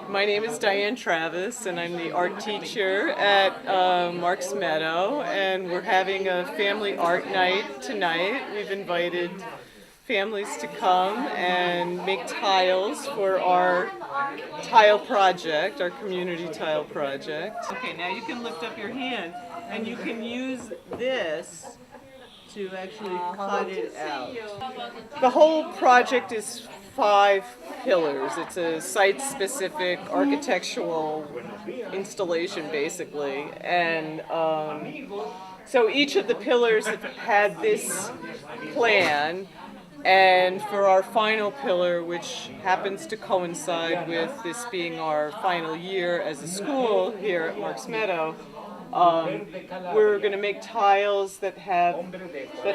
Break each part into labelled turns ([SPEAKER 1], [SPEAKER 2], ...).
[SPEAKER 1] My name is Diane Travis, and I'm the art teacher at Marks Meadow, and we're having a family art night tonight. We've invited families to come and make tiles for our tile project, our community tile project. Okay, now you can lift up your hand, and you can use this to actually cut it out. The whole project is 5 pillars. It's a site-specific architectural installation, basically, and so each of the pillars have had this plan. And for our final pillar, which happens to coincide with this being our final year as a school here at Marks Meadow, we're going to make tiles that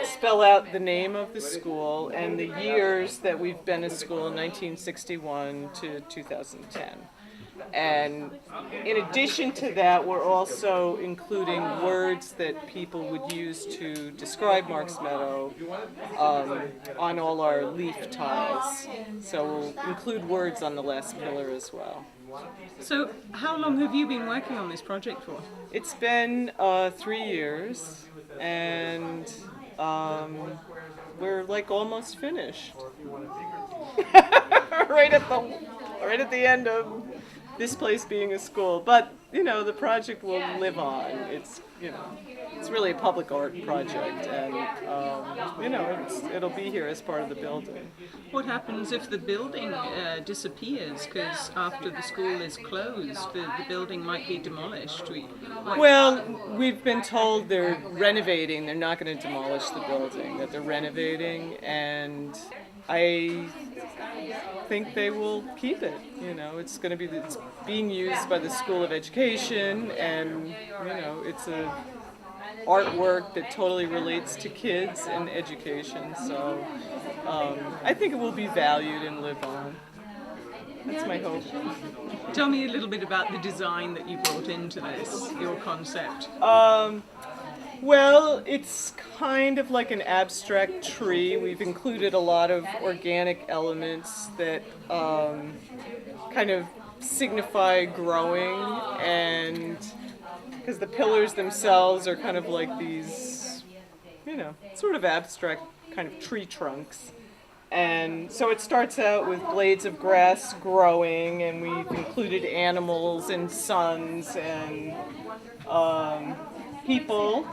[SPEAKER 1] spell out the name of the school and the years that we've been a school, 1961 to 2010. And in addition to that, we're also including words that people would use to describe Marks Meadow on all our leaf tiles. So we'll include words on the last pillar as well.
[SPEAKER 2] So how long have you been working on this project for?
[SPEAKER 1] It's been 3 years, and we're like almost finished. right at the end of this place being a school, but the project will live on. It's really a public art project, and it'll be here as part of the building.
[SPEAKER 2] What happens if the building disappears? Because after the school is closed, the building might be demolished.
[SPEAKER 1] Well, we've been told they're renovating. They're not going to demolish the building. That they're renovating, and I think they will keep it. It's being used by the School of Education, and it's a artwork that totally relates to kids and education. So I think it will be valued and live on. That's my hope.
[SPEAKER 2] Tell me a little bit about the design that you brought into this, your concept.
[SPEAKER 1] Well, it's kind of like an abstract tree. We've included a lot of organic elements that kind of signify growing, and because the pillars themselves are kind of like these, sort of abstract kind of tree trunks. And so it starts out with blades of grass growing, and we've included animals and suns and people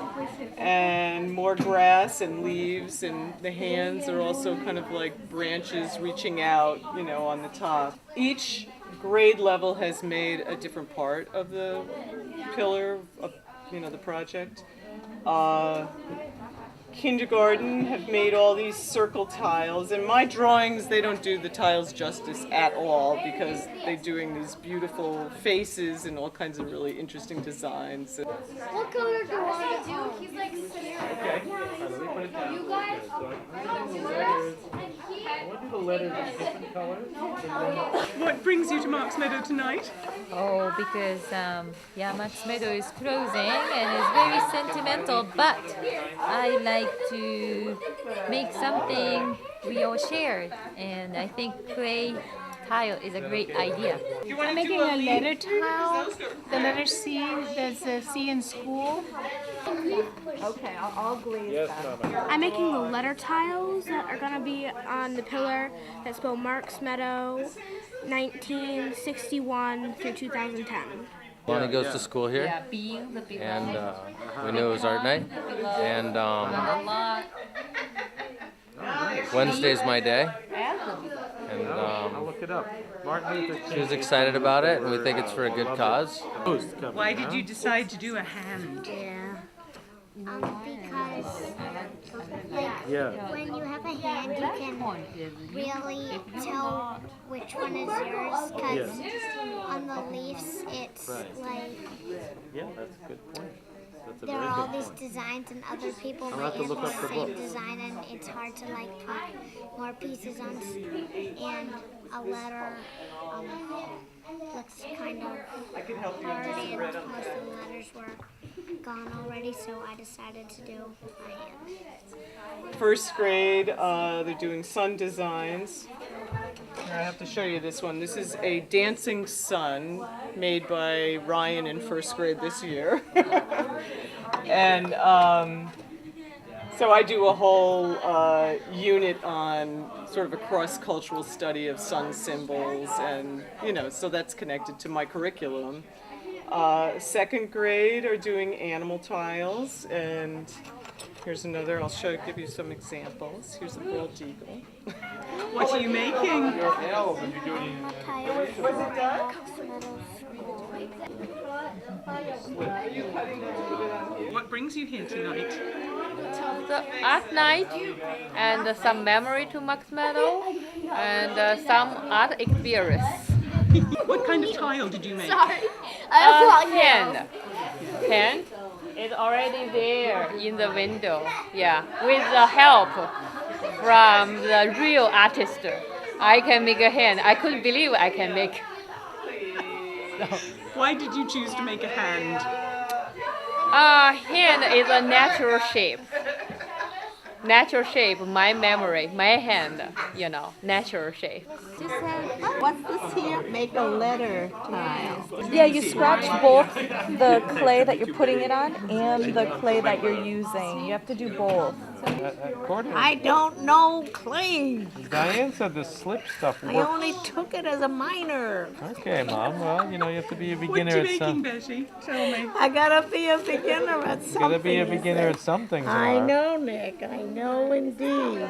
[SPEAKER 1] and more grass and leaves, and the hands are also kind of like branches reaching out, on the top. Each grade level has made a different part of the pillar of, the project. Kindergarten have made all these circle tiles, and my drawings, they don't do the tiles justice at all, because they're doing these beautiful faces and all kinds of really interesting designs.
[SPEAKER 3] What color do you want to do? He's like sitting.
[SPEAKER 1] Okay. Let me put it down.
[SPEAKER 3] You guys,
[SPEAKER 4] I want to do the letters in different colors.
[SPEAKER 2] What brings you to Marks Meadow tonight?
[SPEAKER 5] Oh, because Marks Meadow is closing and it's very sentimental, but I like to make something we all share, and I think clay tile is a great idea.
[SPEAKER 6] I'm making a letter tile, the letter C. There's a C in school.
[SPEAKER 7] Okay, I'll glaze
[SPEAKER 4] Yes,
[SPEAKER 7] that.
[SPEAKER 4] Mama.
[SPEAKER 3] I'm making the letter tiles that are going to be on the pillar that spell Marks Meadow 1961 through 2010.
[SPEAKER 8] Bonnie goes to school here, and we knew it was art night, and Wednesday's my day, and
[SPEAKER 4] I'll look it up. Martin Luther King.
[SPEAKER 8] she was excited about it, and we think it's for a good cause.
[SPEAKER 2] Why did you decide to do a hand?
[SPEAKER 3] Because
[SPEAKER 4] Yeah.
[SPEAKER 3] when you have a hand, you can really tell which one is yours, because on the leaves it's like
[SPEAKER 4] Yeah, that's a good point. That's a
[SPEAKER 3] there
[SPEAKER 4] very
[SPEAKER 3] are all
[SPEAKER 4] good
[SPEAKER 3] these
[SPEAKER 4] point.
[SPEAKER 3] designs, and other people
[SPEAKER 4] I'll
[SPEAKER 3] might
[SPEAKER 4] have to
[SPEAKER 3] have
[SPEAKER 4] look
[SPEAKER 3] the
[SPEAKER 4] up the
[SPEAKER 3] same
[SPEAKER 4] book.
[SPEAKER 3] design, and it's hard to put more pieces on, and a letter looks kind of
[SPEAKER 1] I can help you
[SPEAKER 3] hard,
[SPEAKER 1] do some
[SPEAKER 3] and
[SPEAKER 1] red on
[SPEAKER 3] most of the letters were gone already, so I decided to do a hand.
[SPEAKER 1] First grade, they're doing sun designs. Here, I have to show you this one. This is a dancing sun made by Ryan in first grade this year. And so I do a whole unit on sort of a cross-cultural study of sun symbols, and so that's connected to my curriculum. Second grade are doing animal tiles, and here's another. I'll give you some examples. Here's a bald eagle.
[SPEAKER 2] What are you making?
[SPEAKER 1] Was it duck?
[SPEAKER 2] What brings you here tonight?
[SPEAKER 5] The art night and some memory to Max Meadow and some art experience.
[SPEAKER 2] What kind of tile did you make?
[SPEAKER 5] Hand. Hand is already there in the window. Yeah, with the help from the real artist, I can make a hand. I couldn't believe I can make.
[SPEAKER 2] Why did you choose to make a hand?
[SPEAKER 5] Hand is a natural shape. Natural shape, my memory, my hand, natural shape.
[SPEAKER 7] What's this here? Make a letter tile.
[SPEAKER 9] Yeah, you scratch both the clay that you're putting it on and the clay that you're using. You have to do both.
[SPEAKER 7] I don't know clay.
[SPEAKER 4] Diane said the slip stuff
[SPEAKER 7] I
[SPEAKER 4] works.
[SPEAKER 7] only took it as a minor.
[SPEAKER 4] Okay, Mom. Well, you have to be a
[SPEAKER 2] What
[SPEAKER 4] beginner
[SPEAKER 2] are you
[SPEAKER 4] at
[SPEAKER 2] making,
[SPEAKER 4] something.
[SPEAKER 2] Betty? Tell me.
[SPEAKER 7] I gotta be a beginner at something.
[SPEAKER 4] Gotta be a beginner at something.
[SPEAKER 7] I
[SPEAKER 4] Zara.
[SPEAKER 7] know, Nick. I know indeed.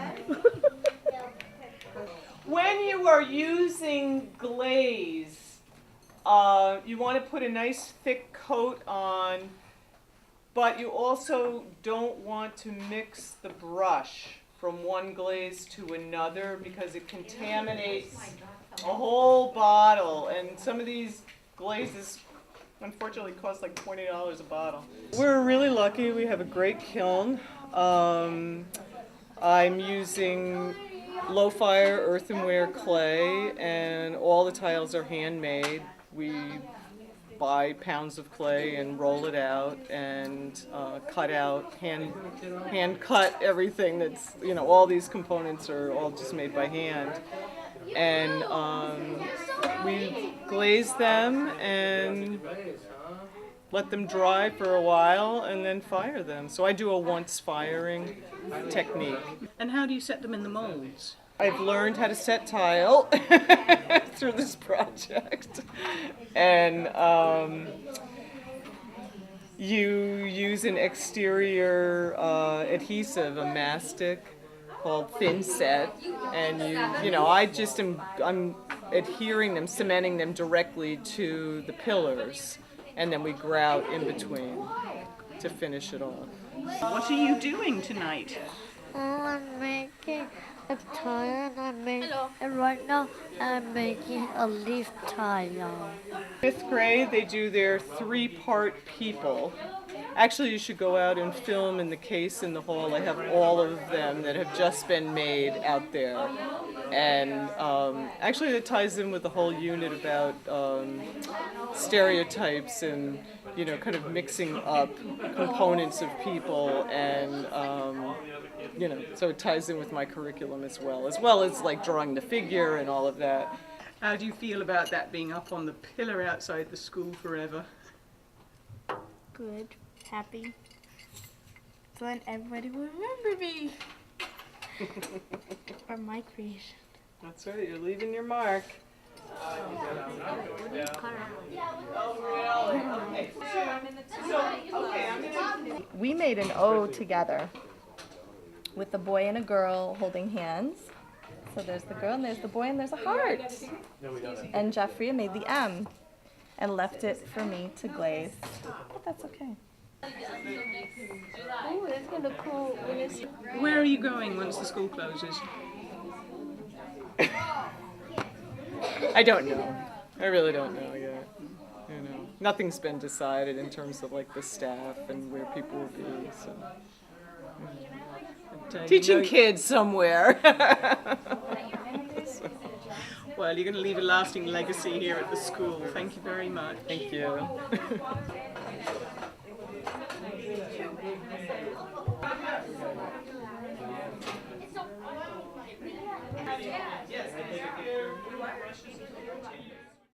[SPEAKER 1] When you are using glaze, you want to put a nice thick coat on, but you also don't want to mix the brush from one glaze to another because it contaminates a whole bottle, and some of these glazes unfortunately cost like $20 a bottle. We're really lucky. We have a great kiln. I'm using low-fire earthenware clay, and all the tiles are handmade. We buy pounds of clay and roll it out and cut out, hand cut everything that's, all these components are all just made by hand. And we glaze them and let them dry for a while and then fire them. So I do a once firing technique.
[SPEAKER 2] And how do you set them in the molds?
[SPEAKER 1] I've learned how to set tile through this project. And you use an exterior adhesive, a mastic called thin set, and I'm adhering them, cementing them directly to the pillars, and then we grout in between to finish it off.
[SPEAKER 2] What are you doing tonight?
[SPEAKER 3] I'm making a tile, and right now I'm making a leaf tile.
[SPEAKER 1] Fifth grade, they do their three-part people. Actually, you should go out and film in the case in the hall. I have all of them that have just been made out there. And actually that ties in with the whole unit about stereotypes and, kind of mixing up components of people, and, so it ties in with my curriculum as well as like drawing the figure and all of that.
[SPEAKER 2] How do you feel about that being up on the pillar outside the school forever?
[SPEAKER 6] Good, happy. So then everybody will remember me. Or my creation.
[SPEAKER 1] That's right, you're leaving your mark.
[SPEAKER 9] We made an O together with a boy and a girl holding hands. So there's the girl and there's the boy and there's a heart. And Jeffrey made the M and left it for me to glaze. But that's okay.
[SPEAKER 6] Oh, that's gonna cool.
[SPEAKER 2] Where are you going once the school closes?
[SPEAKER 1] I don't know. I really don't know yet. Nothing's been decided in terms of like the staff and where people will be. So.
[SPEAKER 2] But,
[SPEAKER 1] Teaching kids somewhere.
[SPEAKER 2] Well, you're going to leave a lasting legacy here at the school. Thank you very much.
[SPEAKER 1] Thank you. Yes,